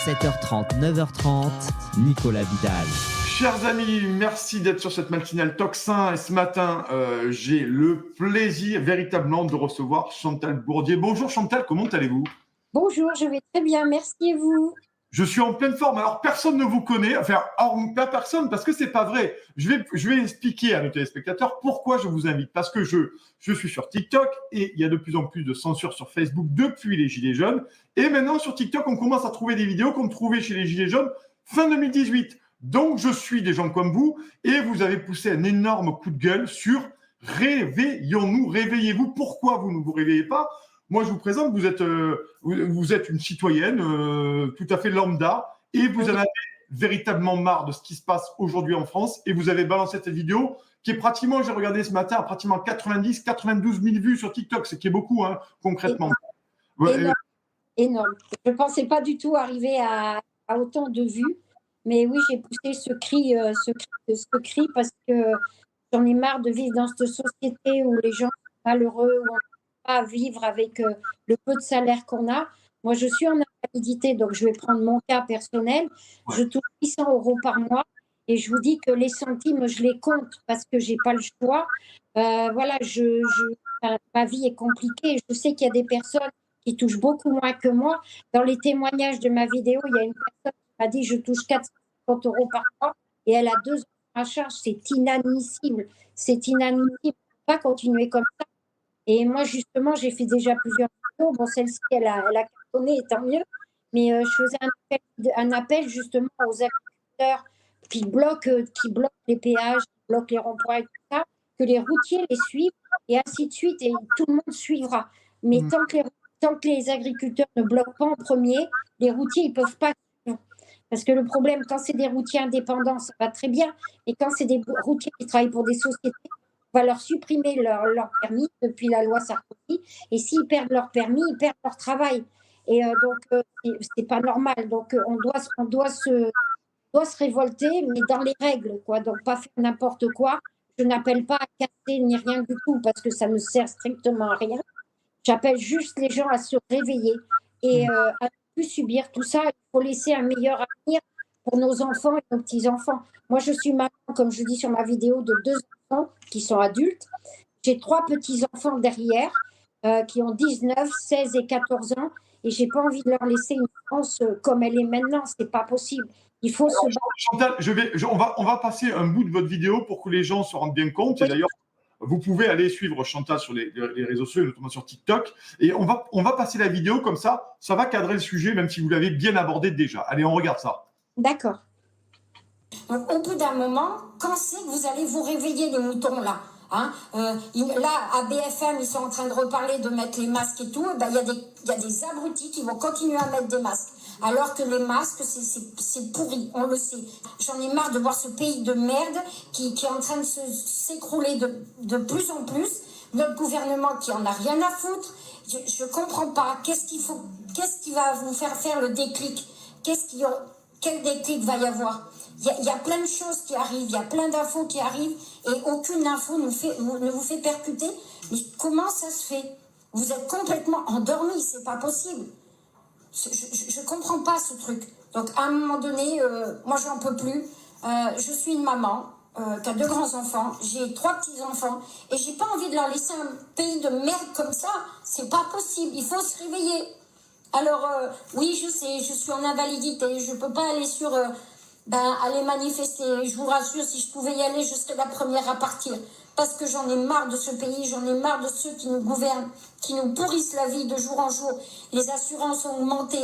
7h30, 9h30, Nicolas Vidal. Chers amis, merci d'être sur cette matinale Tocsin. Et ce matin, j'ai le plaisir véritablement de recevoir Chantal Bourdier. Bonjour Chantal, comment allez-vous? Bonjour, je vais très bien, merci et vous? Je suis en pleine forme. Alors, personne ne vous connaît. Enfin, pas personne, parce que c'est pas vrai. Je vais expliquer à nos téléspectateurs pourquoi je vous invite. Parce que je suis sur TikTok et il y a de plus en plus de censure sur Facebook depuis les Gilets jaunes. Et maintenant, sur TikTok, on commence à trouver des vidéos qu'on trouvait chez les Gilets jaunes fin 2018. Donc, je suis des gens comme vous et vous avez poussé un énorme coup de gueule sur réveillons-nous, réveillez-vous. Pourquoi vous ne vous réveillez pas? Moi, je vous présente, vous êtes une citoyenne tout à fait lambda et vous en avez véritablement marre de ce qui se passe aujourd'hui en France et vous avez balancé cette vidéo qui est pratiquement, j'ai regardé ce matin, pratiquement 92 000 vues sur TikTok, ce qui est beaucoup, hein, concrètement. Énorme. Je ne pensais pas du tout arriver à autant de vues, mais oui, j'ai poussé ce cri parce que j'en ai marre de vivre dans cette société où les gens sont malheureux, où on à vivre avec le peu de salaire qu'on a. Moi, je suis en invalidité, donc je vais prendre mon cas personnel. Je touche 800 € par mois et je vous dis que les centimes, je les compte parce que je n'ai pas le choix. Voilà, ma vie est compliquée. Je sais qu'il y a des personnes qui touchent beaucoup moins que moi. Dans les témoignages de ma vidéo, il y a une personne qui m'a dit je touche 450 € par mois et elle a 2 enfants à charge. C'est inadmissible. C'est inadmissible. On ne peut pas continuer comme ça. Et moi, justement, j'ai fait déjà plusieurs vidéos. Bon, celle-ci, elle a cartonné, tant mieux. Mais je faisais un appel justement aux agriculteurs qui bloquent les péages, qui bloquent les ronds-points et tout ça, que les routiers les suivent et ainsi de suite. Et tout le monde suivra. Mais tant que les agriculteurs ne bloquent pas en premier, les routiers, ils ne peuvent pas suivre. Parce que le problème, quand c'est des routiers indépendants, ça va très bien. Et quand c'est des routiers qui travaillent pour des sociétés, va leur supprimer leur permis depuis la loi Sarkozy. Et s'ils perdent leur permis, ils perdent leur travail. Et donc, c'est pas normal. Donc, on doit se révolter, mais dans les règles, quoi. Donc, pas faire n'importe quoi. Je n'appelle pas à casser ni rien du tout parce que ça ne sert strictement à rien. J'appelle juste les gens à se réveiller et à ne plus subir tout ça. Il faut laisser un meilleur avenir pour nos enfants et nos petits-enfants. Moi, je suis maman, comme je dis sur ma vidéo, de 2 enfants qui sont adultes. J'ai 3 petits-enfants derrière qui ont 19, 16 et 14 ans. Et je n'ai pas envie de leur laisser une France comme elle est maintenant. Ce n'est pas possible. Il faut se battre. Chantal, on va passer un bout de votre vidéo pour que les gens se rendent bien compte. Et d'ailleurs, vous pouvez aller suivre Chantal sur les réseaux sociaux, notamment sur TikTok. Et on va passer la vidéo comme ça. Ça va cadrer le sujet, même si vous l'avez bien abordé déjà. Allez, on regarde ça. D'accord. Donc, au bout d'un moment, quand c'est que vous allez vous réveiller, les moutons, là, hein, là, à BFM, ils sont en train de reparler de mettre les masques et tout. Ben, y a des abrutis qui vont continuer à mettre des masques. Alors que les masques, c'est pourri, on le sait. J'en ai marre de voir ce pays de merde qui est en train de s'écrouler de plus en plus. Notre gouvernement qui en a rien à foutre. Je comprends pas. Qu'est-ce qui va vous faire le déclic? Quel déclic va y avoir? Il y a plein de choses qui arrivent, il y a plein d'infos qui arrivent et aucune info ne vous fait percuter. Mais comment ça se fait? Vous êtes complètement endormi, c'est pas possible. Je comprends pas ce truc. Donc à un moment donné, moi j'en peux plus. Je suis une maman qui a 2 grands-enfants, j'ai 3 petits-enfants et j'ai pas envie de leur laisser un pays de merde comme ça. C'est pas possible, il faut se réveiller. Alors oui, je sais, je suis en invalidité, je peux pas aller aller manifester. Je vous rassure, si je pouvais y aller, je serais la première à partir. Parce que j'en ai marre de ce pays, j'en ai marre de ceux qui nous gouvernent, qui nous pourrissent la vie de jour en jour. Les assurances ont augmenté,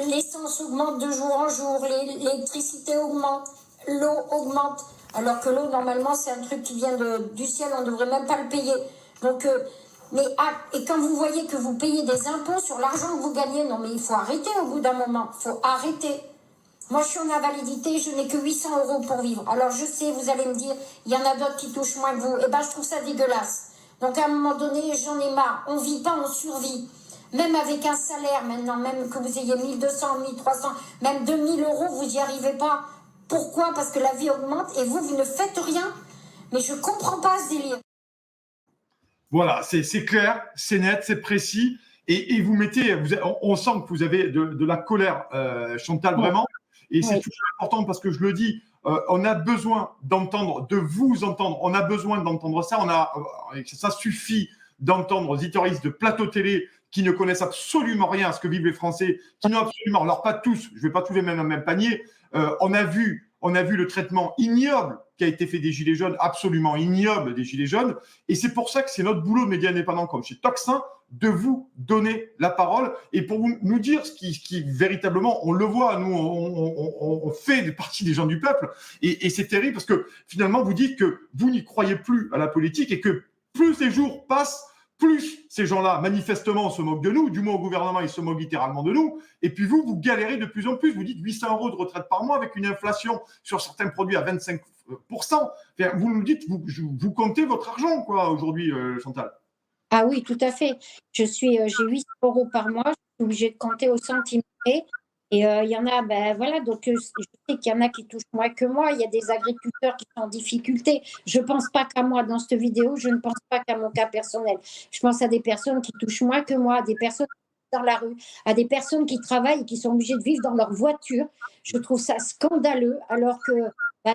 l'essence augmente de jour en jour, l'électricité augmente, l'eau augmente. Alors que l'eau, normalement, c'est un truc qui vient du ciel, on ne devrait même pas le payer. Donc, et quand vous voyez que vous payez des impôts sur l'argent que vous gagnez, non mais il faut arrêter au bout d'un moment, il faut arrêter. Moi, je suis en invalidité, je n'ai que 800 € pour vivre. Alors, je sais, vous allez me dire, il y en a d'autres qui touchent moins que vous. Eh bien, je trouve ça dégueulasse. Donc, à un moment donné, j'en ai marre. On ne vit pas, on survit. Même avec un salaire, maintenant, même que vous ayez 1200, 1300, même 2000 €, vous n'y arrivez pas. Pourquoi? Parce que la vie augmente et vous ne faites rien. Mais je ne comprends pas ce délire. Voilà, c'est clair, c'est net, c'est précis. Et vous mettez, on sent que vous avez de la colère, Chantal, vraiment. Et c'est toujours important parce que je le dis, on a besoin d'entendre, de vous entendre. On a besoin d'entendre ça. Ça suffit d'entendre aux auditeuristes de plateau télé qui ne connaissent absolument rien à ce que vivent les Français, qui n'ont absolument, alors pas tous, je ne vais pas tous les mettre dans le même panier. On a vu le traitement ignoble qui a été fait des Gilets jaunes, absolument ignoble des Gilets jaunes. Et c'est pour ça que c'est notre boulot de médias indépendants comme chez Tocsin de vous donner la parole et pour nous dire ce qui véritablement, on le voit, nous, on fait partie des gens du peuple. Et c'est terrible parce que finalement, vous dites que vous n'y croyez plus à la politique et que plus les jours passent, plus ces gens-là, manifestement, se moquent de nous. Du moins, au gouvernement, ils se moquent littéralement de nous. Et puis vous galérez de plus en plus. Vous dites 800 € de retraite par mois avec une inflation sur certains produits à 25%. Enfin, vous nous dites, vous comptez votre argent, quoi, aujourd'hui, Chantal. Ah oui, tout à fait. J'ai 800 € par mois. Je suis obligée de compter au centime près. Et il y en a, donc je sais qu'il y en a qui touchent moins que moi. Il y a des agriculteurs qui sont en difficulté. Je ne pense pas qu'à moi dans cette vidéo, je ne pense pas qu'à mon cas personnel. Je pense à des personnes qui touchent moins que moi, à des personnes dans la rue, à des personnes qui travaillent et qui sont obligées de vivre dans leur voiture. Je trouve ça scandaleux, alors que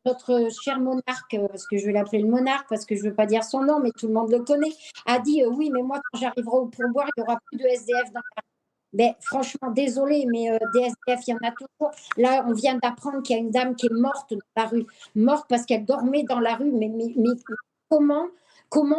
notre cher monarque, parce que je vais l'appeler le monarque, parce que je ne veux pas dire son nom, mais tout le monde le connaît, a dit oui, mais moi, quand j'arriverai au pourboire, il n'y aura plus de SDF dans la rue. Mais franchement, désolé, mais des SDF, il y en a toujours. Là, on vient d'apprendre qu'il y a une dame qui est morte dans la rue, morte parce qu'elle dormait dans la rue. Mais comment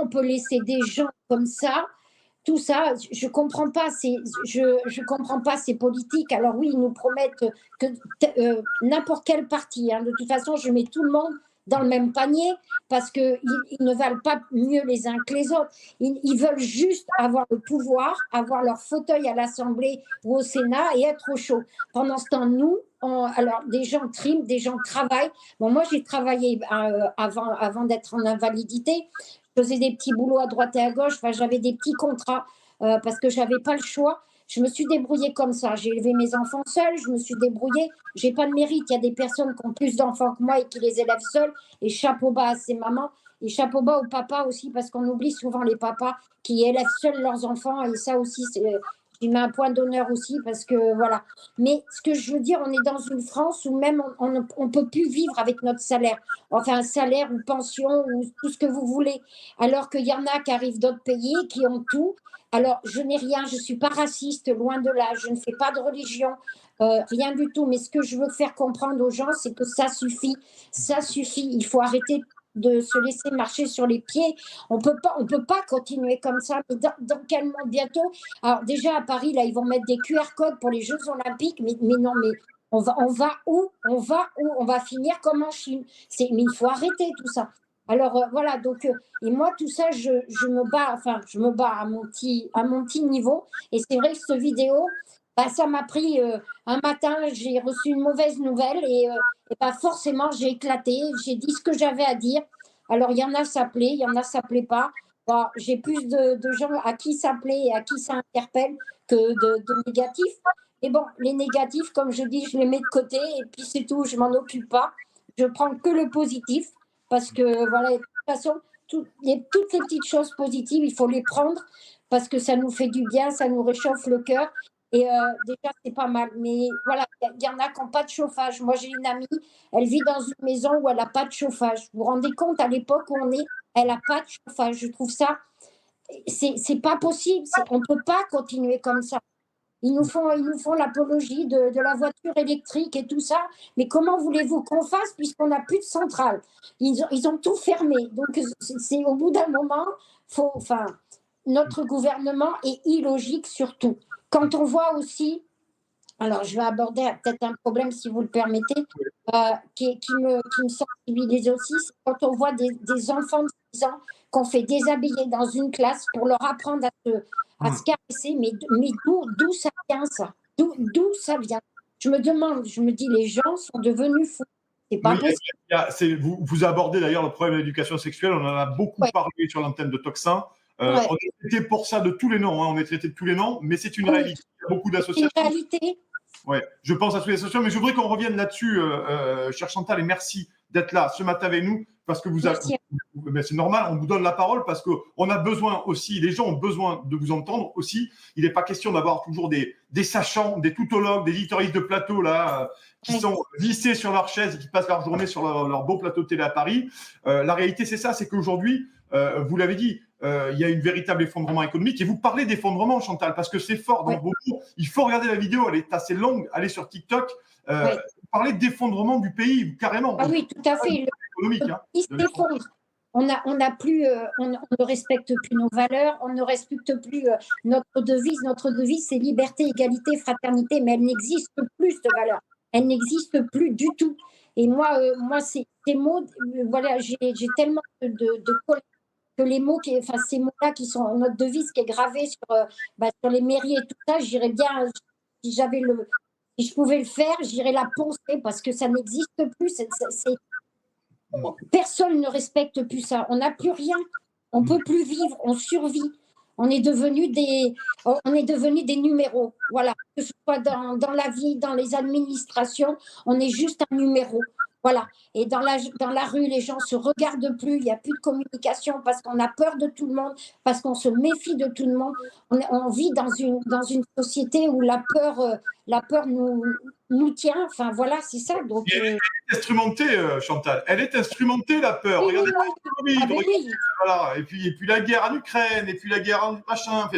on peut laisser des gens comme ça? Tout ça, je comprends pas. Je comprends pas ces politiques. Alors oui, ils nous promettent que n'importe quel parti. De toute façon, je mets tout le monde dans le même panier parce qu'ils ne valent pas mieux les uns que les autres. Ils veulent juste avoir le pouvoir, avoir leur fauteuil à l'Assemblée ou au Sénat et être au chaud. Pendant ce temps, nous, alors des gens triment, des gens travaillent. Bon, moi, j'ai travaillé avant d'être en invalidité. Je faisais des petits boulots à droite et à gauche. Enfin, j'avais des petits contrats parce que je n'avais pas le choix. Je me suis débrouillée comme ça. J'ai élevé mes enfants seuls, je me suis débrouillée. Je n'ai pas de mérite. Il y a des personnes qui ont plus d'enfants que moi et qui les élèvent seuls. Et chapeau bas à ces mamans. Et chapeau bas aux papas aussi, parce qu'on oublie souvent les papas qui élèvent seuls leurs enfants. Et ça aussi, j'y mets un point d'honneur aussi, parce que voilà. Mais ce que je veux dire, on est dans une France où même on ne peut plus vivre avec notre salaire. Enfin, un salaire ou pension ou tout ce que vous voulez. Alors qu'il y en a qui arrivent d'autres pays, qui ont tout. Alors, je n'ai rien, je ne suis pas raciste, loin de là, je ne fais pas de religion, rien du tout. Mais ce que je veux faire comprendre aux gens, c'est que ça suffit. Il faut arrêter de se laisser marcher sur les pieds. On peut pas continuer comme ça. Mais dans quel monde bientôt? Alors déjà, à Paris, là, ils vont mettre des QR codes pour les Jeux Olympiques. Mais non, mais on va où? On va finir comme en Chine. Mais il faut arrêter tout ça. Alors voilà, donc et moi tout ça je me bats à mon petit niveau, et c'est vrai que cette vidéo, ça m'a pris un matin, j'ai reçu une mauvaise nouvelle et forcément j'ai éclaté, j'ai dit ce que j'avais à dire. Alors il y en a ça plaît, il y en a ça plaît pas. Bon, j'ai plus de gens à qui ça plaît et à qui ça interpelle que de négatifs. Et bon, les négatifs, comme je dis, je les mets de côté et puis c'est tout, je m'en occupe pas. Je prends que le positif. Parce que, voilà, de toute façon, toutes les petites choses positives, il faut les prendre parce que ça nous fait du bien, ça nous réchauffe le cœur. Et déjà, c'est pas mal. Mais voilà, il y en a qui n'ont pas de chauffage. Moi, j'ai une amie, elle vit dans une maison où elle n'a pas de chauffage. Vous vous rendez compte, à l'époque où on est, elle n'a pas de chauffage. Je trouve ça, c'est pas possible. On ne peut pas continuer comme ça. Ils nous font l'apologie de la voiture électrique et tout ça. Mais comment voulez-vous qu'on fasse puisqu'on n'a plus de centrale? Ils ont tout fermé. Donc, c'est au bout d'un moment, notre gouvernement est illogique surtout. Quand on voit aussi, alors je vais aborder peut-être un problème si vous le permettez, qui me sensibilise aussi, c'est quand on voit des enfants de 6 ans qu'on fait déshabiller dans une classe pour leur apprendre à se caresser, mais d'où ça vient ça? D'où ça vient? Je me demande, je me dis, les gens sont devenus fous. C'est pas possible. Vous abordez d'ailleurs le problème de l'éducation sexuelle, on en a beaucoup parlé sur l'antenne de Tocsin. On est traité pour ça de tous les noms, on est traité de tous les noms, mais c'est une réalité. Il y a beaucoup d'associations. C'est une réalité. Ouais, je pense à toutes les associations, mais je voudrais qu'on revienne là-dessus, chère Chantal, et merci d'être là ce matin avec nous, parce que ben, c'est normal, on vous donne la parole parce qu'on a besoin aussi, les gens ont besoin de vous entendre aussi. Il n'est pas question d'avoir toujours des sachants, des toutologues, des éditoristes de plateau là, qui sont vissés sur leur chaise et qui passent leur journée sur leur beau plateau de télé à Paris. La réalité, c'est ça, c'est qu'aujourd'hui, vous l'avez dit, il y a une véritable effondrement économique. Et vous parlez d'effondrement, Chantal, parce que c'est fort dans vos mots. Il faut regarder la vidéo, elle est assez longue. Allez sur TikTok. Vous parlez d'effondrement du pays, carrément. Ah oui, tout à fait. Il s'effondre. On ne respecte plus nos valeurs, on ne respecte plus notre devise. Notre devise, c'est liberté, égalité, fraternité, mais elle n'existe plus, cette valeur. Elle n'existe plus du tout. Et moi ces mots, voilà, j'ai tellement de colère que les mots, ces mots-là qui sont notre devise, qui est gravée sur les mairies et tout ça, j'irais bien, si je pouvais le faire, j'irais la poncer parce que ça n'existe plus. Personne ne respecte plus ça. On n'a plus rien. On ne peut plus vivre. On survit. On est devenus des numéros. Voilà. Que ce soit dans la vie, dans les administrations, on est juste un numéro. Voilà. Et dans la rue, les gens se regardent plus. Il n'y a plus de communication parce qu'on a peur de tout le monde, parce qu'on se méfie de tout le monde. On vit dans une société où la peur nous tient. Enfin, voilà, c'est ça. Donc, elle est instrumentée, Chantal. Elle est instrumentée, la peur. Oui, regardez oui, oui. Voilà. Et puis la guerre en Ukraine, et puis la guerre en machin.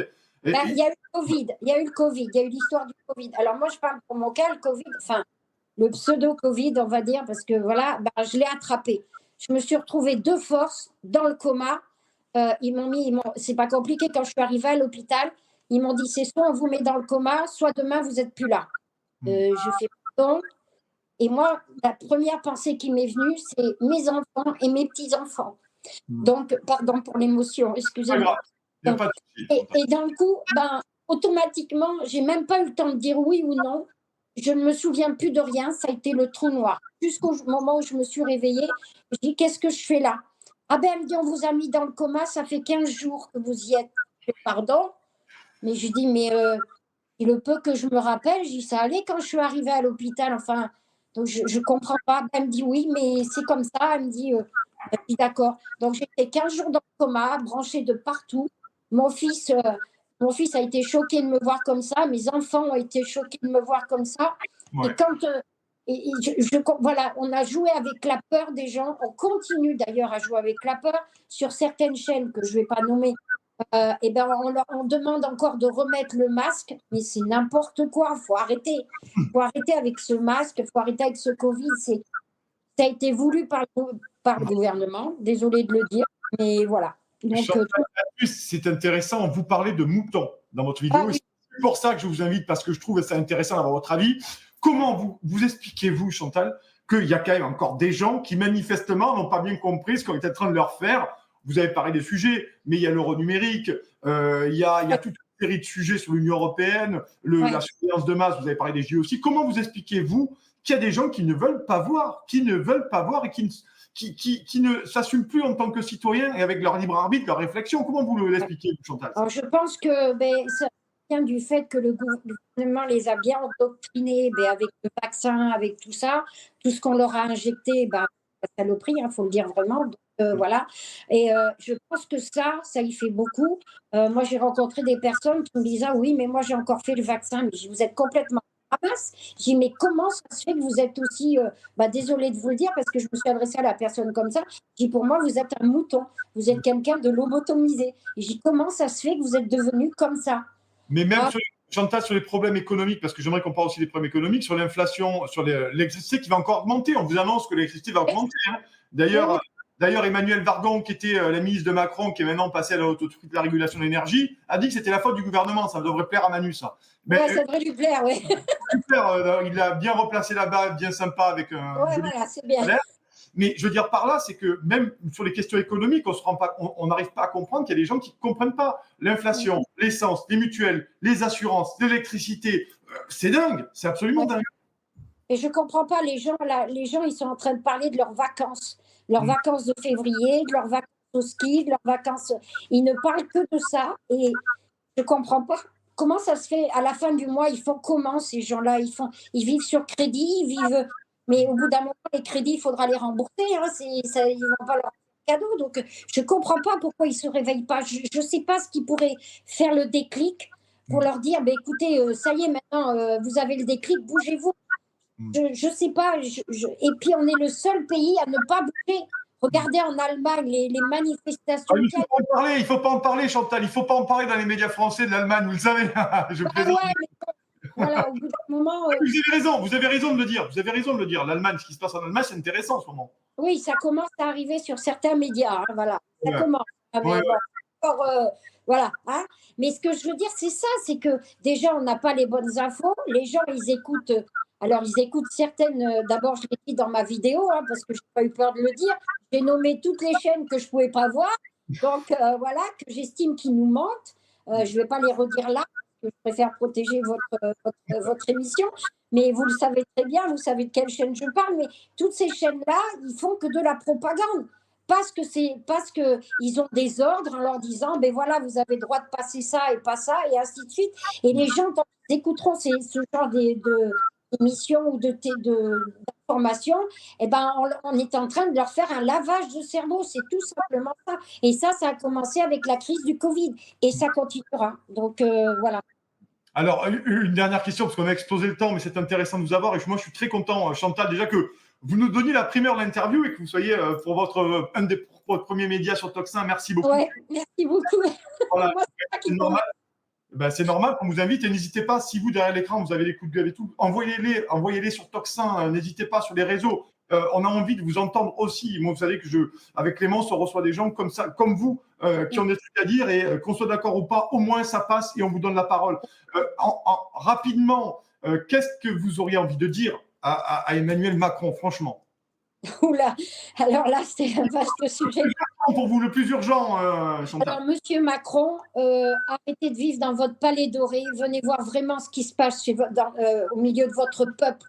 Il y a eu le Covid. Il y a eu l'histoire du Covid. Alors, moi, je parle pour mon cas, le Covid, le pseudo-Covid, on va dire, parce que voilà, je l'ai attrapé. Je me suis retrouvée de force dans le coma. C'est pas compliqué, quand je suis arrivée à l'hôpital, ils m'ont dit, c'est soit on vous met dans le coma, soit demain, vous n'êtes plus là. Je fais pardon. Et moi, la première pensée qui m'est venue, c'est mes enfants et mes petits-enfants. Donc, pardon pour l'émotion, excusez-moi. Et d'un coup, automatiquement, j'ai même pas eu le temps de dire oui ou non. Je ne me souviens plus de rien, ça a été le trou noir. Jusqu'au moment où je me suis réveillée, je dis, qu'est-ce que je fais là? Ah ben, elle me dit, on vous a mis dans le coma, ça fait 15 jours que vous y êtes. Je dis, pardon? Mais je dis, mais il le peu que je me rappelle, je dis, ça allait quand je suis arrivée à l'hôpital, enfin, donc je ne comprends pas. Elle me dit, oui, mais c'est comme ça. Elle me dit, d'accord. Donc j'étais 15 jours dans le coma, branchée de partout. Mon fils a été choqué de me voir comme ça. Mes enfants ont été choqués de me voir comme ça. Ouais. Et quand voilà, on a joué avec la peur des gens. On continue d'ailleurs à jouer avec la peur sur certaines chaînes que je ne vais pas nommer. On demande encore de remettre le masque, mais c'est n'importe quoi. Faut arrêter avec ce masque. Faut arrêter avec ce Covid. Ça a été voulu par le gouvernement. Désolée de le dire, mais voilà. Donc, c'est intéressant, vous parlez de moutons dans votre vidéo. Oui. C'est pour ça que je vous invite, parce que je trouve ça intéressant d'avoir votre avis. Comment vous expliquez-vous, Chantal, qu'il y a quand même encore des gens qui manifestement n'ont pas bien compris ce qu'on est en train de leur faire? Vous avez parlé des sujets, mais il y a l'euro numérique, il y a toute une série de sujets sur l'Union européenne, la surveillance de masse, vous avez parlé des JO aussi. Comment vous expliquez-vous qu'il y a des gens qui ne veulent pas voir et qui ne s'assument plus en tant que citoyens et avec leur libre arbitre, leur réflexion? Comment vous l'expliquez, Chantal? Alors, je pense que ça vient du fait que le gouvernement les a bien endoctrinés avec le vaccin, avec tout ça, tout ce qu'on leur a injecté, saloperie, il faut le dire vraiment. Donc, voilà. Et je pense que ça y fait beaucoup. Moi, j'ai rencontré des personnes qui me disaient, oui, mais moi, j'ai encore fait le vaccin. Mais vous êtes complètement ramasse. J'ai dit, mais comment ça se fait que vous êtes aussi, désolée de vous le dire, parce que je me suis adressée à la personne comme ça. J'ai dit, pour moi, vous êtes un mouton. Vous êtes quelqu'un de lobotomisé. Et j'ai dit, comment ça se fait que vous êtes devenu comme ça? Mais même Chantal, sur les problèmes économiques, parce que j'aimerais qu'on parle aussi des problèmes économiques, sur l'inflation, sur l'électricité qui va encore augmenter. On vous annonce que l'électricité va augmenter. Hein. D'ailleurs, Emmanuel Vargon, qui était la ministre de Macron, qui est maintenant passée à l'autorité de la régulation de l'énergie, a dit que c'était la faute du gouvernement. Ça devrait plaire à Manu, ça. Mais, ça devrait lui plaire, oui. Super, il a bien replacé la balle, bien sympa, avec un. Voilà, c'est bien. Mais je veux dire par là, c'est que même sur les questions économiques, on n'arrive pas à comprendre qu'il y a des gens qui ne comprennent pas. L'inflation, l'essence, les mutuelles, les assurances, l'électricité, c'est dingue, c'est absolument dingue. Et je ne comprends pas, les gens, ils sont en train de parler de leurs vacances de février, de leurs vacances au ski, de leurs vacances. Ils ne parlent que de ça et je ne comprends pas. Comment ça se fait à la fin du mois? Ils font comment ces gens-là? Ils vivent sur crédit, mais au bout d'un moment, les crédits, il faudra les rembourser. Hein, ils vont pas leur cadeau. Donc, je ne comprends pas pourquoi ils ne se réveillent pas. Je ne sais pas ce qui pourrait faire le déclic pour leur dire, bah, écoutez, ça y est, maintenant, vous avez le déclic, bougez-vous. Je ne sais pas. Et puis, on est le seul pays à ne pas bouger. Regardez en Allemagne les manifestations. Il ne faut pas en parler, Chantal. Il ne faut pas en parler dans les médias français de l'Allemagne, vous le savez. Je plaisante. Voilà, au bout d'un moment. Vous avez raison de le dire. Vous avez raison de le dire. L'Allemagne, ce qui se passe en Allemagne, c'est intéressant en ce moment. Oui, ça commence à arriver sur certains médias. Hein, voilà, ça commence. Mais bon, voilà. Hein. Mais ce que je veux dire, c'est ça, c'est que déjà, on n'a pas les bonnes infos. Les gens, ils écoutent. Alors, ils écoutent certaines. D'abord, je l'ai dit dans ma vidéo, hein, parce que je n'ai pas eu peur de le dire. J'ai nommé toutes les chaînes que je ne pouvais pas voir. Donc, voilà, que j'estime qu'ils nous mentent. Je ne vais pas les redire là. Je préfère protéger votre émission, mais vous le savez très bien, vous savez de quelle chaîne je parle, mais toutes ces chaînes-là, ils font que de la propagande, parce que ils ont des ordres en leur disant, ben voilà, vous avez le droit de passer ça et pas ça, et ainsi de suite, et les gens, quand ils écouteront ce genre d'émissions ou d'informations, eh ben, on est en train de leur faire un lavage de cerveau, c'est tout simplement ça, et ça a commencé avec la crise du Covid, et ça continuera, donc voilà. Alors, une dernière question, parce qu'on a explosé le temps, mais c'est intéressant de vous avoir. Et moi, je suis très content, Chantal, déjà que vous nous donniez la primeur de l'interview et que vous soyez pour un des premiers médias sur Tocsin. Merci beaucoup. Ouais, merci beaucoup. Voilà. C'est normal. Ben, c'est normal qu'on vous invite et n'hésitez pas, si vous, derrière l'écran, vous avez les coups de gueule et tout, envoyez-les sur Tocsin, n'hésitez pas sur les réseaux. On a envie de vous entendre aussi. Moi, vous savez que avec Clémence, on reçoit des gens comme ça, comme vous, qui ont des trucs à dire et qu'on soit d'accord ou pas, au moins ça passe et on vous donne la parole. Rapidement, qu'est-ce que vous auriez envie de dire à Emmanuel Macron, franchement? Oula, alors là, c'est un vaste sujet. Pour vous, le plus urgent, Chantal. Alors, Monsieur Macron, arrêtez de vivre dans votre palais doré. Venez voir vraiment ce qui se passe au milieu de votre peuple.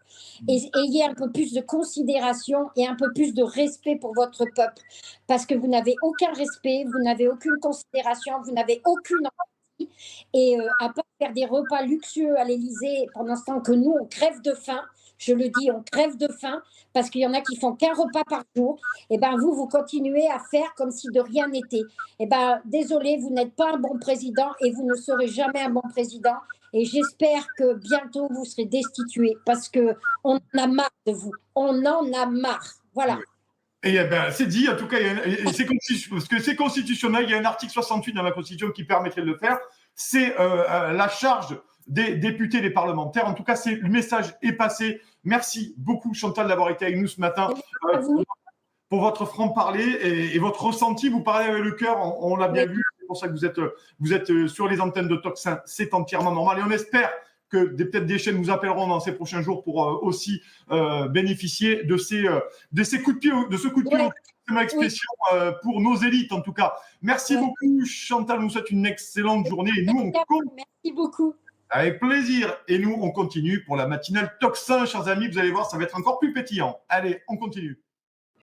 Et ayez un peu plus de considération et un peu plus de respect pour votre peuple. Parce que vous n'avez aucun respect, vous n'avez aucune considération, vous n'avez aucune empathie. Et à part faire des repas luxueux à l'Élysée pendant ce temps que nous, on crève de faim. Je le dis, on crève de faim parce qu'il y en a qui font qu'un repas par jour. Et ben vous continuez à faire comme si de rien n'était. Et ben désolé, vous n'êtes pas un bon président et vous ne serez jamais un bon président. Et j'espère que bientôt vous serez destitué parce que on en a marre de vous. On en a marre. Voilà. Et ben, c'est dit, en tout cas, parce que c'est constitutionnel. Il y a un article 68 dans la Constitution qui permettrait de le faire. C'est la charge des députés, des parlementaires. En tout cas, le message est passé. Merci beaucoup, Chantal, d'avoir été avec nous ce matin pour votre franc-parler et votre ressenti. Vous parlez avec le cœur, on l'a bien vu. C'est pour ça que vous êtes sur les antennes de Tocsin. C'est entièrement normal. Et on espère que peut-être des chaînes nous appelleront dans ces prochains jours pour aussi bénéficier de ces coups de pied, de ce coup de pied. C'est ma expression pour nos élites, en tout cas. Merci beaucoup, Chantal. On vous souhaite une excellente journée. Et nous, merci beaucoup. Avec plaisir. Et nous, on continue pour la matinale Tocsin, chers amis. Vous allez voir, ça va être encore plus pétillant. Allez, on continue.